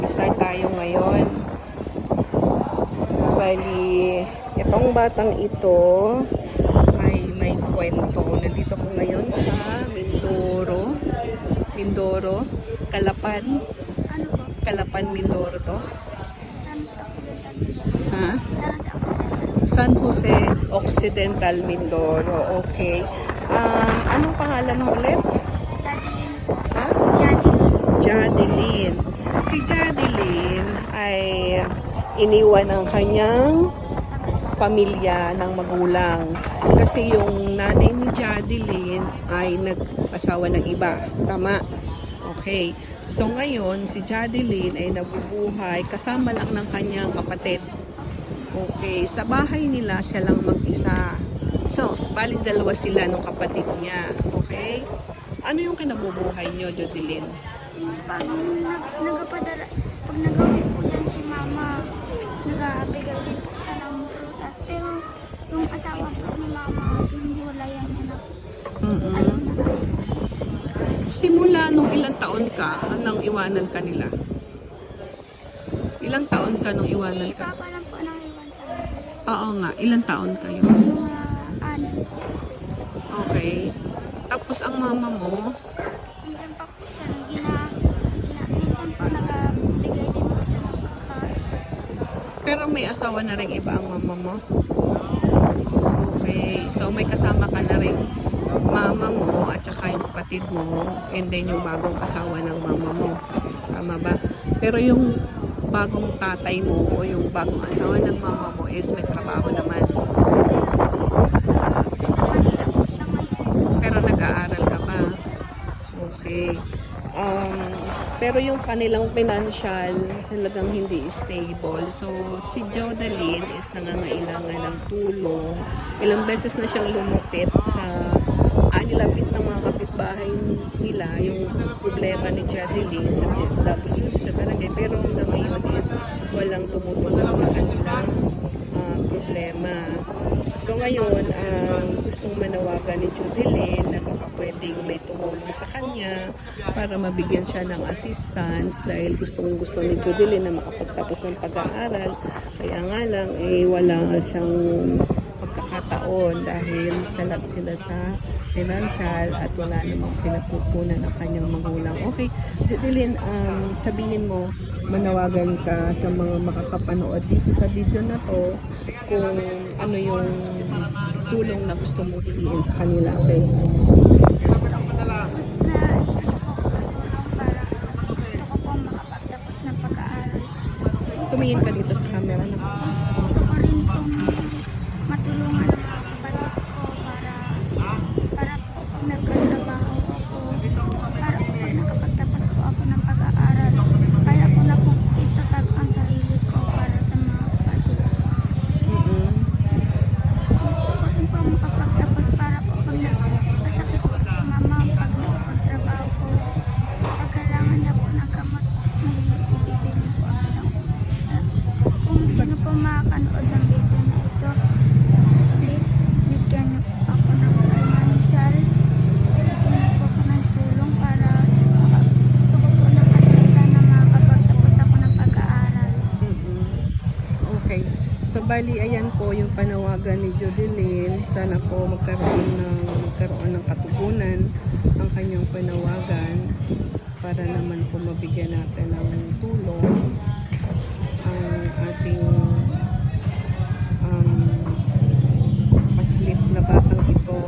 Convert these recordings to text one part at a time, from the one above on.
Start tayo ngayon. Bali, itong batang ito ay may kwento. Nandito ko ngayon sa Mindoro, Calapan. Ano po? Calapan, Mindoro to. San Jose Occidental. Ha? San Jose Occidental. San Jose Occidental, Mindoro. Okay. Anong pangalan mo ulit? Jadeline. Ha? Jadeline. Jadeline. Si Jadeline ay iniwan ng kanyang pamilya ng magulang. Kasi yung nanay ni Jadeline ay nag-asawa ng iba. Tama? Okay. So ngayon, si Jadeline ay nabubuhay kasama lang ng kanyang kapatid. Okay. Sa bahay nila, siya lang mag-isa. So, bali dalawa sila ng kapatid niya. Okay? Ano yung kinabubuhay niyo, Jadeline? Pag nagapadala, pag nagawin po yan si mama, nagabigay din po siya ng prutas. Pero yung asawa po ni mama, hindi wala yan anak. Ano na? Simula nung ilang taon ka nang iwanan ka nila? Ilang taon ka nung iwanan Si ka? papa lang po nang iwan sa amin. Oo nga, ilang taon kayo? Mga anim po. Okay. Tapos ang mama mo, Minsan pa po siya minsan po nagabigay din po siya ng pagkain. pero may asawa na rin iba ang mama mo? Okay. So may kasama ka na rin mama mo at saka yung kapatid mo and then yung bagong asawa ng mama mo. Tama ba? Pero yung bagong tatay mo o yung bagong asawa ng mama mo is may trabaho naman. Sa Manila po siya ngayon. Pero nag-aaral ka pa. Okay. Pero yung kanilang financial talagang hindi stable. So, si Jadeline is nangangailangan ng tulong. Ilang beses na siyang lumapit sa nilapit ng mga kapitbahay nila yung problema ni Jadeline sa DSWD sa barangay. Pero hanggang ngayon is walang tumutulong sa kanilang problema. So ngayon, gustong manawagan ni Jadeline na baka pwedeng may tumulong sa kanya para mabigyan siya ng assistance dahil gusto ni Jadeline na makapagtapos ng pag-aaral. Kaya nga lang, wala siyang pagkakataon dahil salat sila sa financial at wala namang pinapupunan ng kanyang magulang. Okay, Jadeline, sabihin mo, manawagan ka sa mga makakapanood dito sa video na to kung ano yung tulong na gusto mo hiliin sa kanila. Okay? Gusto ko pong makapagtapos ng pag-aaral. Tumingin ka dito sa camera na. Gusto ko rin pong matulungan ang mga kapatid ko para po pag nagkatrabaho ako, para po pag nakapagtapos po ako ng pag-aaral, kaya ko na po itatag ang sarili ko para sa mga kapatid ko. Gusto ko rin po makapagtapos para po pag nagkasakit po si mama, pag nagpagtrabaho ko, pag kailangan niya po ng gamot, may ibibili po ako ng kung sino po makakanood ng video na ito, please bigyan niyo po ako ng financial, bigyan niyo po ako ng tulong para gusto ko po ng asista na makakapagtapos ako ng pag-aaral. Okay. So, bali, ayan po yung panawagan ni Jadeline. Sana po magkaroon ng katugunan ang kanyang panawagan para naman po mabigyan natin ng tulong ang ating paslip na batang ito.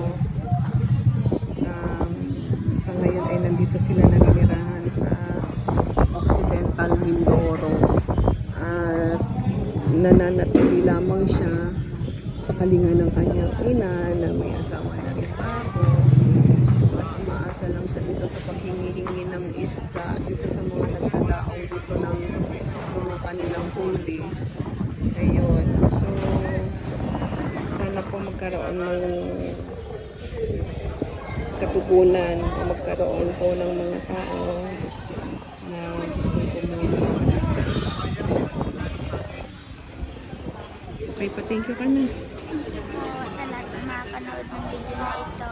Sa ngayon ay nandito sila naninirahan sa Occidental Mindoro at nananatili lamang siya sa kalinga ng kanyang ina na may asawa na rin bago at umaasa lang siya dito sa paghingi-hingi ng isda dito sa mga nagdadaong dito ng mga kanilang huli. Ayun. So, sana po magkaroon ng katugunan o magkaroon po ng mga tao na gustong tumulong sa kanya. Okay pa, thank you ka na. Thank you po sa lahat ng makakanood ng video na ito.